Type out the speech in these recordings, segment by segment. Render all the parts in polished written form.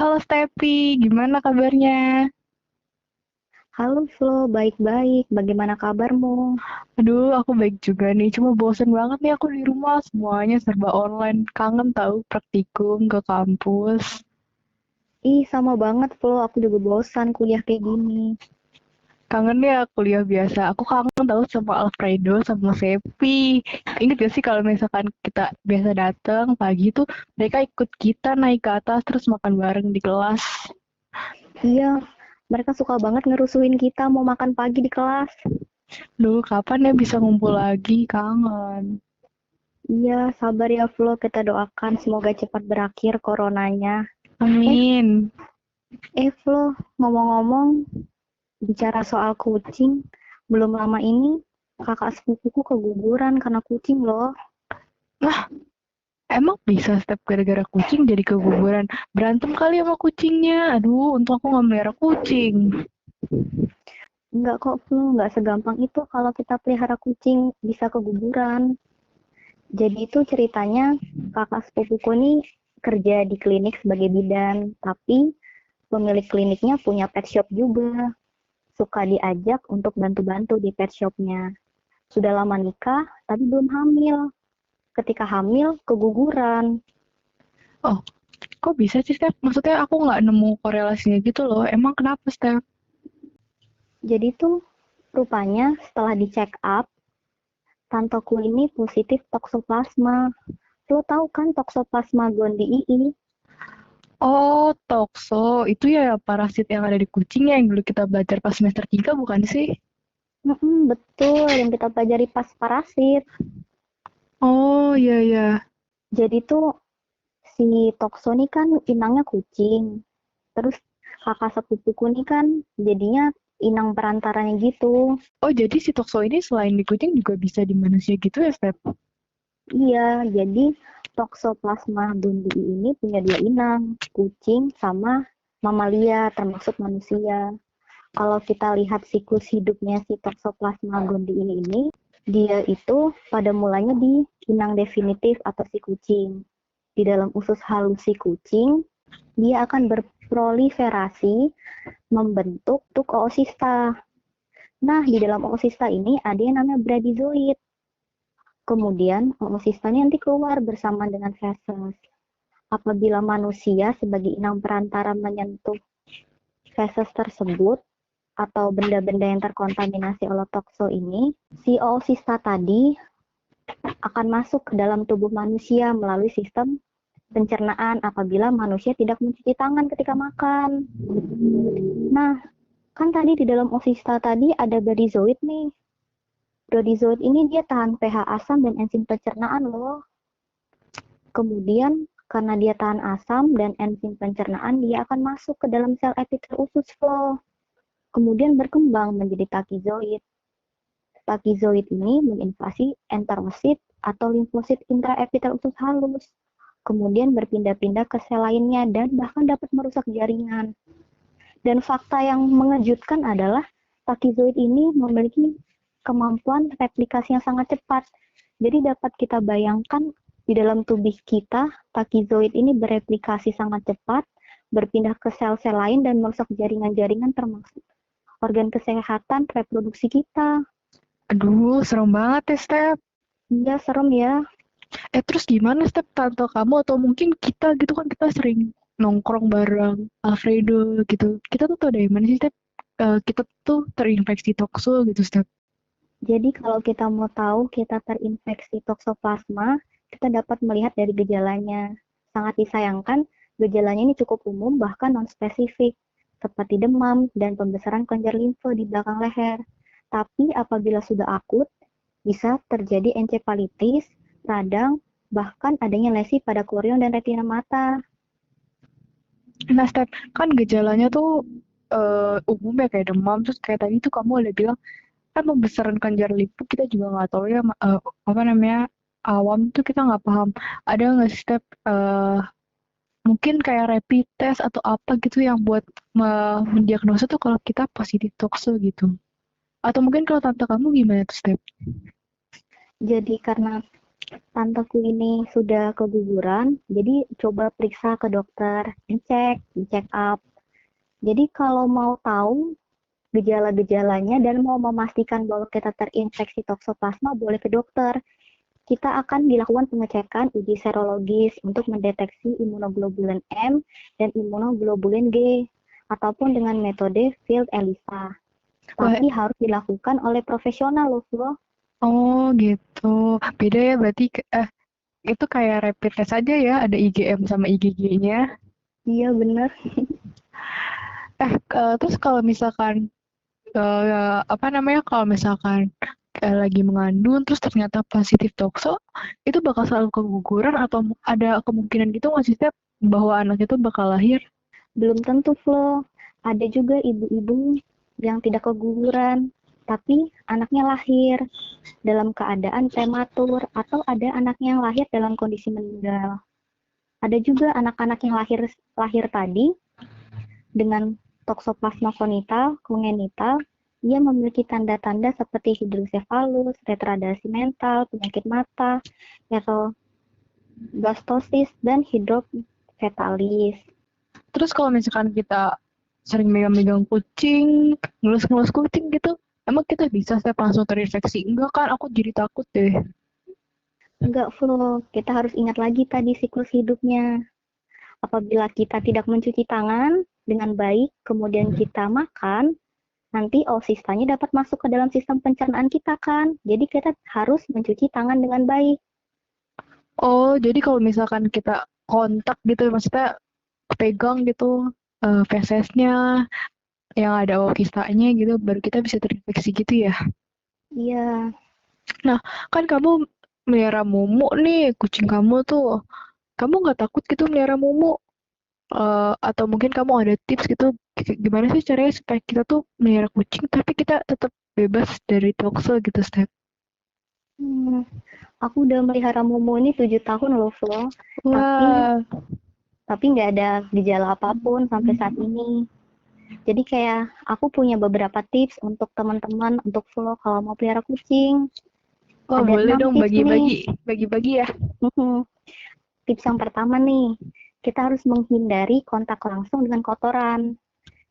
Halo Stepi, gimana kabarnya? Halo Flo, baik-baik. Bagaimana kabarmu? Aduh, aku baik juga nih. Cuma bosen banget nih aku di rumah. Semuanya serba online. Kangen tahu praktikum ke kampus. Ih, sama banget Flo. Aku juga bosan kuliah kayak gini. Kangen ya kuliah biasa. Aku kangen tahu sama Alfredo, sama Sepi. Ingat gak sih kalau misalkan kita biasa datang pagi tuh mereka ikut kita naik ke atas terus makan bareng di kelas. Iya, mereka suka banget ngerusuin kita mau makan pagi di kelas. Duh, kapan ya bisa ngumpul lagi? Kangen. Iya, sabar ya Flo. Kita doakan semoga cepat berakhir coronanya. Eh, Amin. Flo, ngomong-ngomong, bicara soal kucing, belum lama ini kakak sepupuku keguguran karena kucing loh. Lah, emang bisa step gara-gara kucing jadi keguguran? Berantem kali sama kucingnya. Aduh, untung aku nggak melihara kucing. Enggak kok Flo, nggak segampang itu kalau kita pelihara kucing bisa keguguran. Jadi itu ceritanya kakak sepupuku nih kerja di klinik sebagai bidan, tapi pemilik kliniknya punya pet shop juga. Suka diajak untuk bantu-bantu di pet shopnya. Sudah lama nikah, tapi belum hamil. Ketika hamil, keguguran. Oh, kok bisa sih, Step? Maksudnya aku nggak nemu korelasinya gitu loh. Emang kenapa, Step? Jadi tuh rupanya setelah di check up, tanteku ini positif toksoplasma. Lo tahu kan toksoplasma gondii? Oh, tokso. Itu ya parasit yang ada di kucing ya yang dulu kita belajar pas semester 3 bukan sih? Betul, yang kita pelajari pas parasit. Oh, iya, iya. Jadi tuh si Tokso nih kan inangnya kucing. Terus kakak sepupuku nih kan jadinya inang perantaranya gitu. Oh, jadi si tokso ini selain di kucing juga bisa di manusia gitu ya, Step? Iya, jadi Toxoplasma gondii ini punya dua inang, kucing sama mamalia termasuk manusia. Kalau kita lihat siklus hidupnya si Toxoplasma gondii ini, dia itu pada mulanya di inang definitif atau si kucing. Di dalam usus halus si kucing, dia akan berproliferasi membentuk tuk oosista. Nah, di dalam oosista ini ada yang namanya bradyzoid. Kemudian, oosista ini nanti keluar bersama dengan feses. Apabila manusia sebagai inang perantara menyentuh feses tersebut atau benda-benda yang terkontaminasi oleh tokso ini, si oosista tadi akan masuk ke dalam tubuh manusia melalui sistem pencernaan apabila manusia tidak mencuci tangan ketika makan. Nah, kan tadi di dalam oosista tadi ada bradyzoid nih. Bradyzoid ini dia tahan pH asam dan enzim pencernaan loh. Kemudian karena dia tahan asam dan enzim pencernaan, dia akan masuk ke dalam sel epitel usus flow. Kemudian berkembang menjadi takizoid. Takizoid ini menginvasi enterosit atau limfosit intraepitel usus halus. Kemudian berpindah-pindah ke sel lainnya dan bahkan dapat merusak jaringan. Dan fakta yang mengejutkan adalah takizoid ini memiliki kemampuan replikasi yang sangat cepat. Jadi dapat kita bayangkan di dalam tubuh kita, takizoid ini bereplikasi sangat cepat, berpindah ke sel-sel lain dan merusak jaringan-jaringan termasuk organ kesehatan reproduksi kita. Aduh, serem banget ya, Step. Iya, serem ya. Terus gimana step tante kamu atau mungkin kita gitu kan kita sering nongkrong bareng Alfredo gitu. Kita tuh tau dari mana sih step kita tuh terinfeksi tokso gitu step. Jadi kalau kita mau tahu kita terinfeksi toksoplasma, kita dapat melihat dari gejalanya. Sangat disayangkan, gejalanya ini cukup umum bahkan non-spesifik, seperti demam dan pembesaran kelenjar limfe di belakang leher. Tapi apabila sudah akut, bisa terjadi encephalitis, radang, bahkan adanya lesi pada korion dan retina mata. Nah step kan gejalanya tuh umum ya kayak demam terus kayak tadi tuh kamu udah bilang kan pembesaran kelenjar limfu kita juga nggak tahu ya apa namanya awam tuh kita nggak paham. Ada nggak sih, step mungkin kayak rapid test atau apa gitu yang buat mendiagnosa tuh kalau kita positif tokso gitu. Atau mungkin kalau tante kamu gimana tuh, Step? Jadi karena Tanteku ini sudah keguguran, jadi coba periksa ke dokter, di check up. Jadi kalau mau tahu gejala-gejalanya dan mau memastikan bahwa kita terinfeksi toksoplasma, boleh ke dokter. Kita akan dilakukan pengecekan uji serologis untuk mendeteksi imunoglobulin M dan imunoglobulin G ataupun dengan metode Field ELISA. Wah, Tapi harus dilakukan oleh profesional loh, Flo. oh gitu. Beda ya berarti itu kayak rapid test aja ya, ada IgM sama IgG-nya. Iya bener. Terus kalau misalkan apa namanya kalau misalkan lagi mengandung terus ternyata positif tokso, itu bakal selalu keguguran atau ada kemungkinan gitu nggak sih Step, bahwa anak itu bakal lahir? Belum tentu, Flo. Ada juga ibu-ibu yang tidak keguguran, tapi anaknya lahir dalam keadaan prematur atau ada anaknya yang lahir dalam kondisi meninggal. Ada juga anak-anak yang lahir tadi dengan toksoplasma kongenital, ia memiliki tanda-tanda seperti hidrosefalus, retardasi mental, penyakit mata, blastosis, dan hidrofetalis. Terus kalau misalkan kita sering megang-megang kucing, ngelus-ngelus kucing gitu, emang kita bisa Step langsung terinfeksi? Enggak kan, aku jadi takut deh. Enggak, Flo. Kita harus ingat lagi tadi siklus hidupnya. Apabila kita tidak mencuci tangan dengan baik, kemudian kita makan, nanti oosistanya dapat masuk ke dalam sistem pencernaan kita kan. Jadi kita harus mencuci tangan dengan baik. Oh, jadi kalau misalkan kita kontak gitu, maksudnya pegang gitu fesesnya yang ada kistanya gitu, baru kita bisa terinfeksi gitu ya. Iya, Nah, kan kamu melihara mumu nih, kucing kamu tuh. Kamu nggak takut gitu melihara mumu? Atau mungkin kamu ada tips gitu, gimana sih caranya supaya kita tuh melihara kucing, tapi kita tetap bebas dari toksel gitu, Step? hmm, aku udah melihara Momo ini 7 tahun loh, Flo. Tapi Wah, tapi nggak ada gejala apapun sampai saat ini. Jadi kayak aku punya beberapa tips untuk teman-teman, untuk Flo kalau mau pelihara kucing. wah Ada boleh 6 dong tips nih. bagi-bagi, bagi-bagi ya. Tips yang pertama nih, kita harus menghindari kontak langsung dengan kotoran.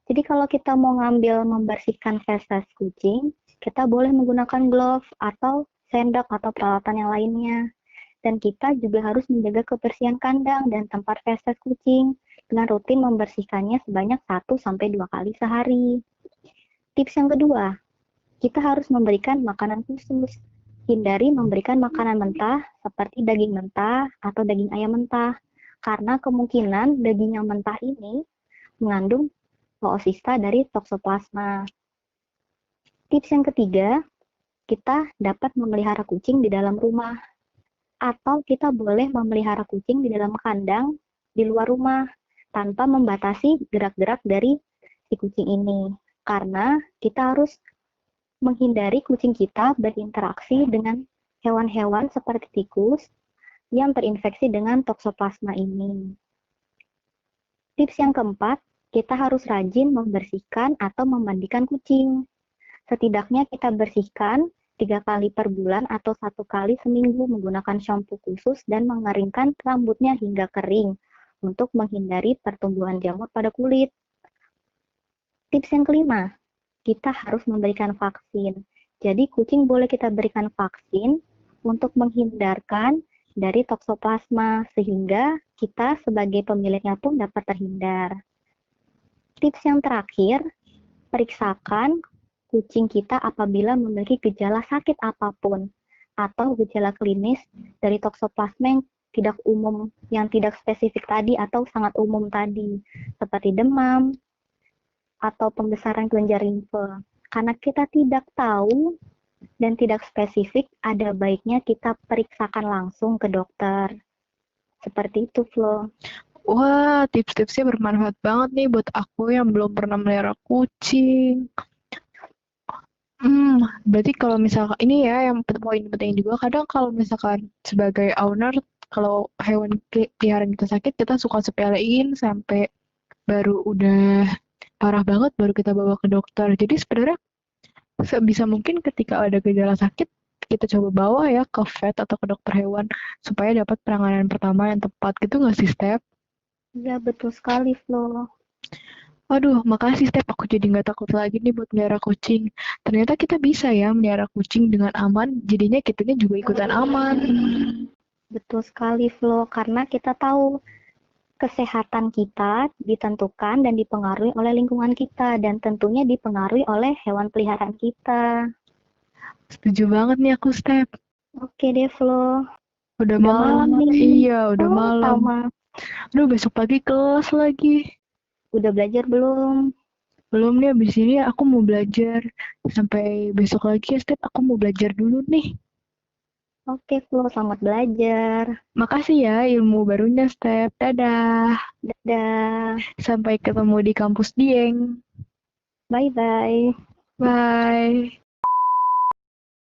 Jadi kalau kita mau ngambil membersihkan feses kucing, kita boleh menggunakan glove atau sendok atau peralatan yang lainnya. Dan kita juga harus menjaga kebersihan kandang dan tempat feses kucing dengan rutin membersihkannya sebanyak 1 sampai 2 kali sehari. Tips yang kedua, kita harus memberikan makanan khusus. Hindari memberikan makanan mentah seperti daging mentah atau daging ayam mentah, karena kemungkinan daging yang mentah ini mengandung oosista dari toksoplasma. Tips yang ketiga, kita dapat memelihara kucing di dalam rumah, atau kita boleh memelihara kucing di dalam kandang di luar rumah tanpa membatasi gerak-gerak dari si kucing ini. Karena kita harus menghindari kucing kita berinteraksi dengan hewan-hewan seperti tikus yang terinfeksi dengan toksoplasma ini. Tips yang keempat, kita harus rajin membersihkan atau memandikan kucing. Setidaknya kita bersihkan 3 kali per bulan atau 1 kali seminggu menggunakan shampoo khusus dan mengeringkan rambutnya hingga kering untuk menghindari pertumbuhan jamur pada kulit. Tips yang kelima, kita harus memberikan vaksin. Jadi kucing boleh kita berikan vaksin untuk menghindarkan dari toksoplasma sehingga kita sebagai pemiliknya pun dapat terhindar. Tips yang terakhir, periksakan kucing kita apabila memiliki gejala sakit apapun atau gejala klinis dari toksoplasma yang tidak umum, yang tidak spesifik tadi atau sangat umum tadi, seperti demam atau pembesaran kelenjar limfe. Karena kita tidak tahu dan tidak spesifik, ada baiknya kita periksakan langsung ke dokter. Seperti itu, Flo. Wah, tips-tipsnya bermanfaat banget nih buat aku yang belum pernah melihara kucing. Berarti kalau misalkan ini ya yang poin penting juga, kadang kalau misalkan sebagai owner, kalau hewan peliharaan kita sakit, kita suka sepelein sampai baru udah parah banget baru kita bawa ke dokter. Jadi sebenarnya sebisa mungkin ketika ada gejala sakit, kita coba bawa ya ke vet atau ke dokter hewan supaya dapat penanganan pertama yang tepat gitu nggak sih, Step? Iya, betul sekali, Flo. Aduh, makasih Step. Aku jadi nggak takut lagi nih buat melihara kucing. Ternyata kita bisa ya melihara kucing dengan aman, jadinya kitanya juga ikutan aman. Betul sekali, Flo. Karena kita tahu kesehatan kita ditentukan dan dipengaruhi oleh lingkungan kita dan tentunya dipengaruhi oleh hewan peliharaan kita. Setuju banget nih aku, Step. Oke deh, Flo. Udah Udah malam. malam nih. Iya, udah Oh, malam. sama. Aduh, besok pagi kelas lagi. Udah belajar belum? Belum nih, abis ini aku mau belajar. Sampai besok lagi ya, Step. Aku mau belajar dulu nih. Oke, Flo. Selamat belajar. Makasih ya ilmu barunya, Step. Dadah. Dadah. Sampai ketemu di kampus Dieng. Bye-bye. Bye.